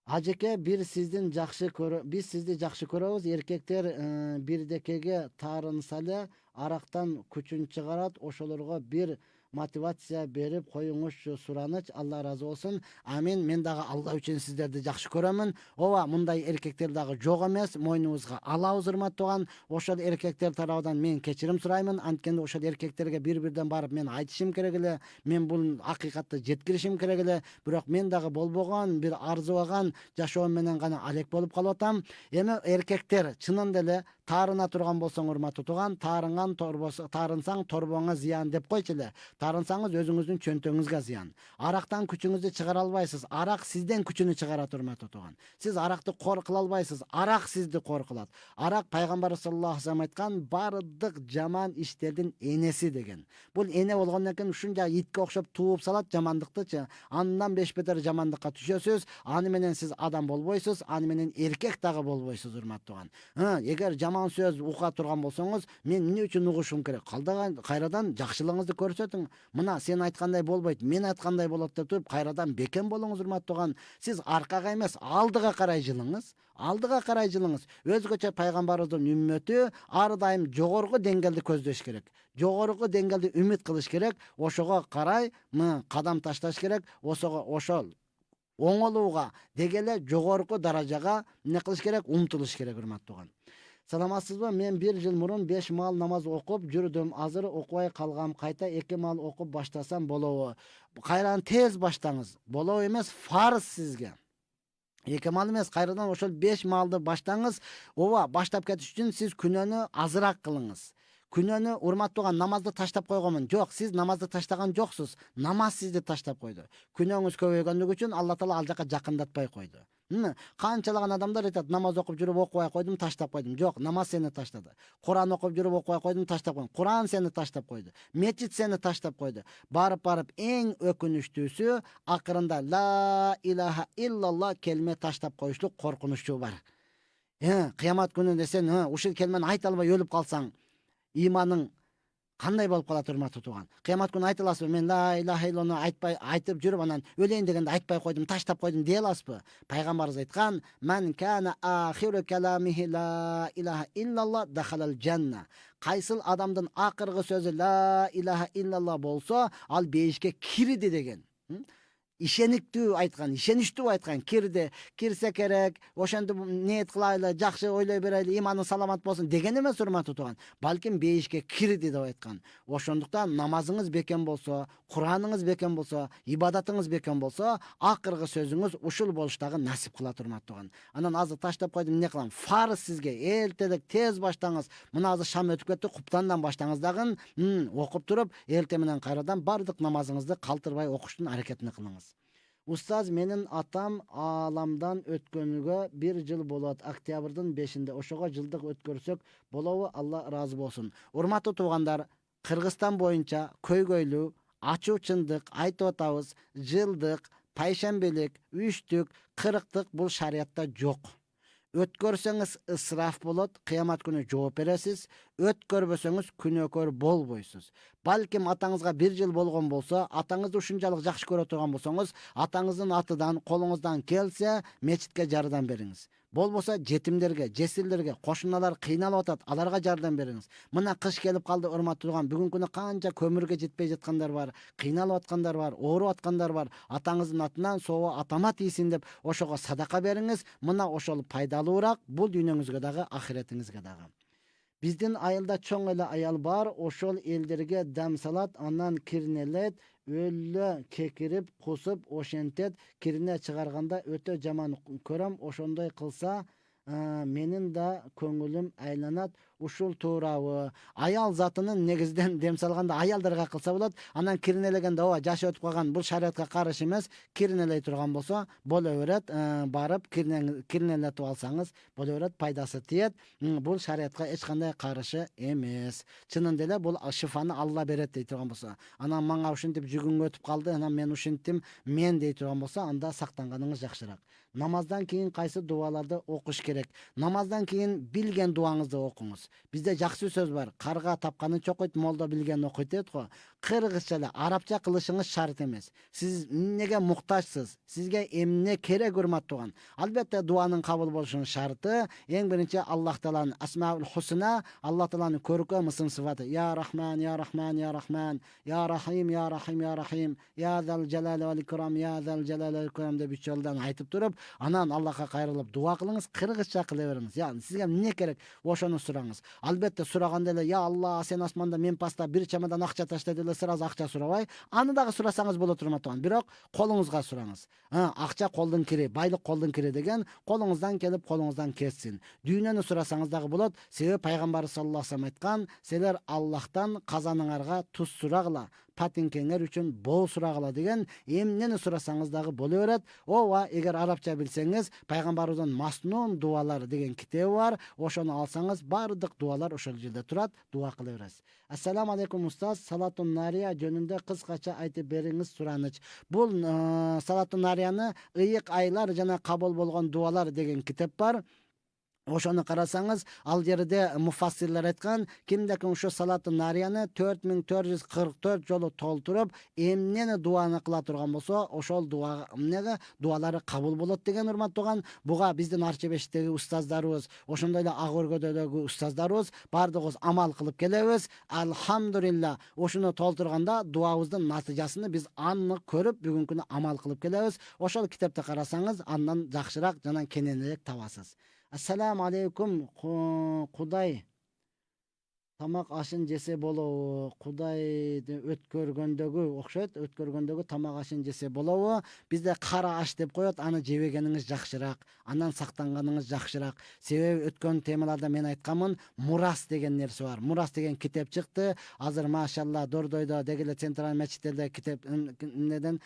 Ажеке, biz sizdi жақшы көрөбүз. Эркектер бирдекеге таарынса эле арактан күчүн чыгарат. Ошолорго bir мотивация берип коюңузчу, сураныч. Алла разы болсун. Амин. Мен дагы Алла үчүн сиздерди жакшы көрөмүн. Ооба, мындай эркектер дагы жок эмес. Мойнубузга алабыз, урматтуу. Ошол эркектер тарабынан мен кечирим сураймын. Анткени ошол эркектерге бир-бирден барып мен айтышым керек эле. Мен бул акыйкатты жеткиришим керек эле. Бирок мен дагы болбогон, бир арзыбаган жашоом менен гана алек болуп калып атам. Эми эркектер чынында эле таарына турган болсоң, урматтуу тууган, таарынсаң торбоңа зыян деп койчу эле. Таарынсаңыз өзүңүздүн чөнтөгүңүзгө зыян. Арактан күчүңүздү чыгара албайсыз. Арак сизден күчүнү чыгарат, урматтуу тууган. Сиз аракты кор кыла албайсыз. Арак сизди кор кылат. Арак пайгамбар саллаллаху алейхи вассалам айткан бардык жаман иштердин энеси деген. Бул эне болгондон кийин ушунча итке окшоп тууп салат жамандыктычы. Андан беш бетер жамандыкка түшөсүз. Аны менен сиз адам болбойсуз, аны менен эркек дагы болбойсуз, урматтуу тууган. Эгер жаман сөз ука турган болсоңуз, мен эмне үчүн угушум керек? Кайрадан жакшылыгыңызды көрсөтүң. Мына сен айткандай болбойт, мен айткандай болот деп туруп, кайрадан бекем болуңуз, урматтуу тууган. Сиз аркага эмес, алдыга карай жылыңыз. Алдыга карай жылыңыз. Өзгөчө пайгамбарыбыздын үммөтү ар дайым жогорку деңгээлди көздөш керек. Жогорку деңгээлди үмүт кылыш керек. Ошого карай кадам ташташ керек. Ошол оңолууга дегеле жогорку даражага эмне кылыш керек? Умтулуш керек, урматтуу тууган. Саламатсызбы? Мен 1 жыл мурун 5 маал намаз окуп жүрдүм. Азыр окубай калгам. Кайта 2 маал окуп баштасам болобу? Кайрадан тез баштаңыз. Болобу эмес, фарз сизге. 2 маал эмес, кайрадан ошол 5 маалды баштаңыз. Ооба, баштап кетиш үчүн сиз күнөөнү азыраак кылыңыз. Күнөөнү, урматтуу тууган, намазды таштап койгонмун. Жок, сиз намазды таштаган жоксуз. Намаз сизди таштап койду. Күнөөңүз көбөйгөндүгү үчүн Алла Таала ал жака жакындатпай койду. Канчалаган адамдар айтат, намаз окуп жүрүп окубай койдум, таштап койдум. Жок, намаз сени таштады. Куран окуп жүрүп окубай койдум, таштап койдум. Куран сени таштап койду. Мечит сени таштап койду. Барып эң өкүнүчтүүсү акырында ла илаха иллалла келме таштап коюшлук коркунучу бар. Кыямат күнүндө сен ушул келмени айта албай өлүп калсаң, иманың кандай болуп калат, урматтуу тууган? Кыямат күнү айта аласызбы? Мен ла илаха иллалланы айтып жүрүп анан өлөйүн дегенде айтпай койдум, таштап койдум дей аласызбы? Пайгамбарыбыз айткан: "Ман кана ахиру каламихи ла илаха иллалла дахалал жанна." Кайсыл адамдын акыркы сөзү ла илаха иллалла болсо, ал бейишке кирди деген. Ишениктүү айткан, ишеничтүү айткан, кирсе керек, ошентип ниет кылайлы, жакшы ойлой берели, иманы саламат болсун деген эмес, урматтуу тууган. Балким бейишке кирди деп айткан. Ошондуктан намазыңыз бекем болсо, Кураныңыз бекем болсо, ибадатыңыз бекем болсо, акыркы сөзүңүз ушул болуштагы насип кылат, урматтуу тууган. Анан азыр таштап койдум, эмне кылам? Фарыз сизге эртелик тез баштаңыз. Мына азыр шам өтүп кетти, куптандан баштаңыз дагы, окуп туруп, эрте менен кайрадан бардык намазыңызды калтырбай окуштун аракетин кылыңыз. Устаз, менин атам ааламдан өткөнүгө 1 жыл болот. Октябрдын 5-inde. Ошого жылдык өткөрсөк болобу? Алла разы болсун. Урматтуу туугандар, Кыргызстан боюнча көйгөйлүү, ачуу чындык айтып атабыз. Жылдык, пайшембелик, үчтүк, кырктык бул шариятта жок. Өткөрсөңүз ысраф болот, кыямат күнү жооп бересиз. Өткөрбөсөңүз күнөөкөр болбойсуз. Балким атаңызга 1 жыл болгон болсо, атаңызды ушунчалык жакшы көрө турган болсоңуз, атаңыздын атынан, колуңуздан келсе, мечитке жардам бериңиз. Болбосо жетимдерге, жесирлерге, кошуналар кыйналып атат, аларга жардам бериңиз. Мына кыш келип калды, урматтуу тууган. Бүгүнкү күнү канча көмүргө жетпей жаткандар бар, кыйналып аткандар бар, ооруп аткандар бар. Атаңыздын атынан соого атама тийсин деп ошого садака бериңиз. Мына ошол пайдалуураак, бул дүйнөңүзгө дагы, ахиретиңизге дагы. Биздин айылда чоң эле аял бар, ошол элдерге дам салат, анан кирнелет, өлө кекирип, кусуп, ошентет, кирине чыгарганда өтө жаман көрөм. Ошондой кылса, менин да көңүлүм айланат. Ушул туурабы? Аял затынын негизден дем салганда аялдарга кылса болот. Анан кирнелегенде ооба жашы өтүп калган, бул шариатка каршы эмес. Кирнелей турган болсо, боло берет. Барып кирнелетип алсаңыз, боло берет, пайдасы тиет. Бул шариатка эч кандай каршы эмес. Чынында эле бул шифаны Алла берет дей турган болсо. Анан мага ушинтип жүгүң өтүп калды, анан мен ушинттим, мен дей турган болсо, анда сактанганыңыз жакшыраак. Намаздан кийин кайсы дуаларды окуш керек? Намаздан кийин билген дуаңызды окуңуз. Бизде жакшы сөз бар. Карга тапканын чокойт, молда билген окуйт дейт го. Kırgızça ile Arapça kılışınız şart emas. Siz nege muhtaçsız? Sizge emne kerek hurmat tuğan? Albatta duanın kabul boluşunun şartı en birinci Allah Taala'nın Asmaul Husna, Allah Taala'nın körüküm isim sıfatı. Ya Rahman, Ya Rahman, Ya Rahman, Ya Rahim, Ya Rahim, Ya Rahim, Ya Zal Celal vel İkram, Ya Zal Celal vel İkram dep 3 yoldan aytıp durup, anan Allah'a kayrılıp dua kılыңыз, kırgızça kılaveriniz. Yani sizge ne kerek? Oşonu suraڭыз. Albatta suraganda ele ya Allah sen asmanda men pasta bir çamadan akça taşta dele sıraz akça surabay. Аны дагы сурасаңыз боло турмат туган. Бирок колуңузга сураңыз. Акча колдун кири, байлык колдун кири деген колуңуздан келип колуңуздан кетсин. Дүйнөнү сурасаңыз дагы болот. Себеби пайгамбар саллаллаху алейхи вассалам айткан, силер Аллахтан казаныңарга туз сурагыла, патинкеңер үчүн бол сурагыла деген эмнени сурасаңыз дагы боло берет. Ооба, эгер арабча билсеңиз, пайгамбарыбыздын Маснун дуалары деген китеби бар. Ошону алсаңыз бардык дуалар ошол жерде турат, дуа кыла бересиз. Ассаламу алейкум устаз, салатун нария жөнүндө кыскача айтып бериңиз сураныч. Бул салатун нарияны ыйык айлар жана кабыл болгон дуалар деген китеп бар. Ошону карасаңыз, ал жерде муфассирлер айткан, кимде ким ушу салатын нарияны 4444 жолу толтуруп, эмнени дуаны кыла турган болсо, ошол дуалары кабыл болот деген урматтаган. Буга биздин Арчебештеги устаздарыбыз, ошондой эле Ак өргөдөгү устаздарыбыз бардыгыбыз амал кылып келебиз. Алхамдулилла, ошону толтурганда дуабыздын натыйжасын биз анны көрүп, бүгүнкү күнү амал кылып келебиз. Ошол китепти карасаңыз, андан жакшыраак жана кененирээк табасыз. Ассаламу алейкум, Кудай тамак ашын жесе болобу? Кудайды өткөргөндөгү окшойт, өткөргөндөгү тамак ашын жесе болобу? Бизде кара аш деп коет, аны жебегениңиз жакшыраак, андан сактанганыңыз жакшыраак. Себеби өткөн темаларда мен айтканмын, мурас деген нерсе бар. Мурас деген китеп чыкты. Азыр машалла Дордойдо, дегеле централь мечиттерде китеп неден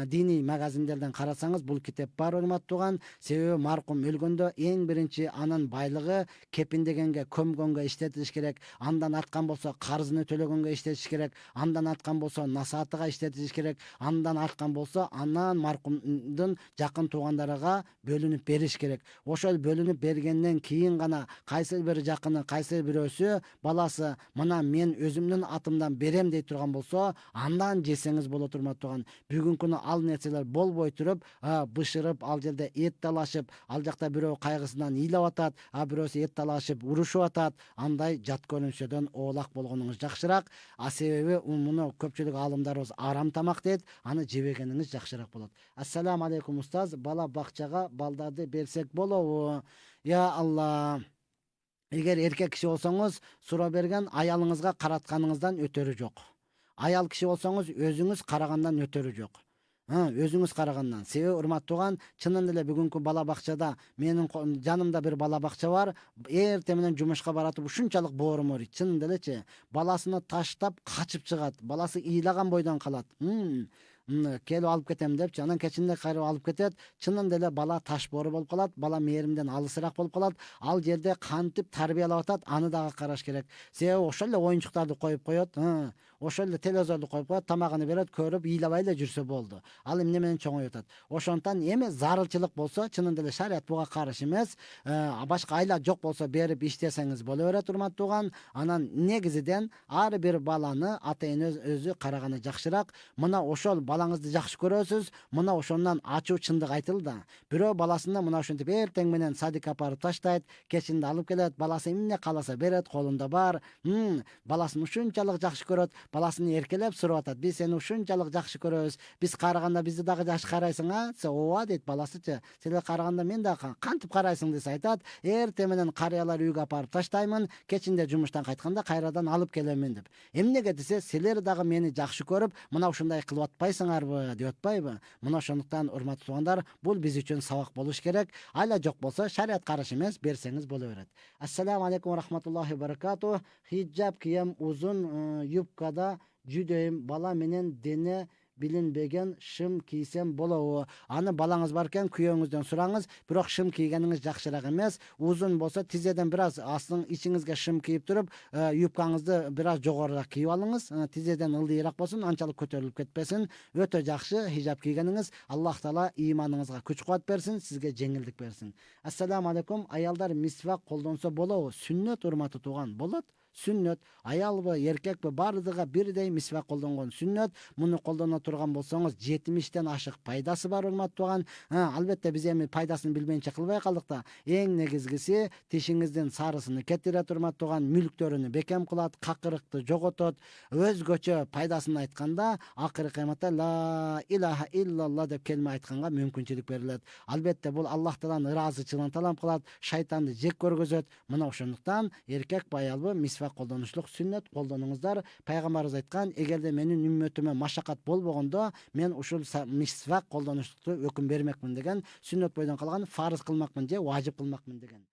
диний магазиндерден карасаңыз, бул китеп бар урматтаган. Себеби маркум өлгөндө эң биринчи анын байлыгы кепиндегенге, көмгөнгө иштетилиш керек. Андан арткан болсо карзыны төлөгөнгө иштетиш керек. Андан арткан болсо насаатыга иштетиш керек. Андан арткан болсо анан маркумдун жакын туугандарга бөлүнүп бериш керек. Ошол бөлүнүп бергенден кийин гана кайсы бир жакыны, кайсы бирөөсү баласы мына мен өзүмдүн атымдан берем дей турган болсо, андан жесеңиз боло турматтаган. Бүгүнкү күнү ал нерселер болбой туруп, бышырып, ал жерде эт талашып, ал жакта бирөө кайгысынан ыйлап атат, бирөөсү эт талашып, урушуп атат. Андай жат көрүнүшөдөн оолак болгонуңуз жакшыраак. Себеби муну көпчүлүк аалымдарыбыз арам тамак дейт, аны жебегениңиз жакшыраак болот. Ассаламу алейкум устаз, бала бакчага балдарды берсек болобу? Я Алла. Эгер эркек киши болсоңуз, сура берген аялыңызга каратканыңыздан өтөрү жок. Аял киши болсоңуз, өзүңүз карагандан өтөрү жок. Өзүңүз карагандан. Себеби урматтаган, чынында эле бүгүнкү бала бакчада менин жанымда бир бала бакча бар. Эртең менен жумушка баратып ушунчалык боорум ооруйт. Чынында элечи, баласыны таштап качып чыгат. Баласы ыйлаган бойдон калат. Келип алып кетем депчи, анан кечинде кайрып алып кетет. Чынында эле бала таш боору болуп калат, бала мээримден алысыраак болуп калат. Ал жерде кантип тарбиялап атат, аны дагы караш керек. Себеби ошол эле оюнчуктарды коюп коет, ошол эле телевизорду коюп коет, тамагын берет, көрүп, ыйлабай эле жүрсө болду. Ал эмне менен чоңоюп атат. Ошондон эми зарылчылык болсо, чынында эле шарият буга каршы эмес. Башка айла жок болсо берип иштесеңиз боло берет, урматтаган. Анан негизиден ар бир баланы ата-эне өзү караганы жакшыраак. Мына ошол балаңызды жакшы көрөсүз, мына ошондон ачуу чындык айтылды. Бирөө баласына мына ошентип эртең менен садикка апарып таштайт, кечинде алып келет, баласы эмне кааласа берет, колунда бар. Баласын ушунчалык жакшы көрөт, баласын эркелеп сурап атат. Биз сени ушунчалык жакшы көрөбүз. Биз караганда бизди дагы жакшы карайсың, десе, ооба дейт баласычы. Силер караганда мен дагы кантип карайсың десе айтат. Эртең менен карыялар үйгө апарып таштаймын, кечинде жумуштан кайтканда кайрадан алып келемин деп. Эмнеге десе, силер дагы мени жакшы көрүп, мына ушундай кылып атпайсыңарбы деп атпайбы? Мына ошондуктан урматтуу туугандар, бул биз үчүн сабак болуш керек. Айла жок болсо, шарият каршы эмес, берсеңиз боло берет. Ассаламу алейкум ва рахматуллахи ва баракатух. Хиджаб кием, узун юбкада жүдөйм, бала менен дене билинбеген шым кийсем болобу? Аны балаңыз бар экен, күйөөңүздөн сураңыз. Бирок шым кийгениңиз жакшыраак эмес. Узун болсо тизеден бир аз астын ичиңизге шым кийип туруп, юбкаңызды бир аз жогорураак кийип алыңыз. Тизеден ылдыйраак болсун, анчалык көтөрүлүп кетпесин. Өтө жакшы хижаб кийгениңиз. Аллах Таала ыйманыңызга күч-кубат берсин, сизге жеңилдик берсин. Ассаламу алейкум. Аялдар мисвак колдонсо болобу? Сүннөт, урматтуу тууган, болот. сүннөт. Аялбы, эркекпи бардыгы бирдей мисвак колдонгон сүннөт. Муну колдоно турган болсоңуз 70тен ашык пайдасы бар урматтуу уган. Албетте биз эми пайдасын билбейинче кылбай калдык да. Эң негизгиси тишиңиздин сарысыны кетирет урматтуу уган, мүлктөрүнү бекем кылат, какырыкты жоготот. Өзгөчө пайдасын айтканда акыркы кыяматта ла илаха иллалла деп келме айтканга мүмкүнчүлүк берилет. Албетте бул Аллахтан ыраазычылыгын талап кылат, шайтанды жек көргөзөт. Мына ошондуктан эркек аялбы мисвак колдонушлук сүннөт колдонуңуздар. Пайгамбарыбыз айткан, эгерде менин үммөтүмө машакат болбогондо мен ушул мисвак колдонушлукту өкүм бермекмин деген, сүннөт бойдон калган фарыз кылмакмын же важип кылмакмын деген.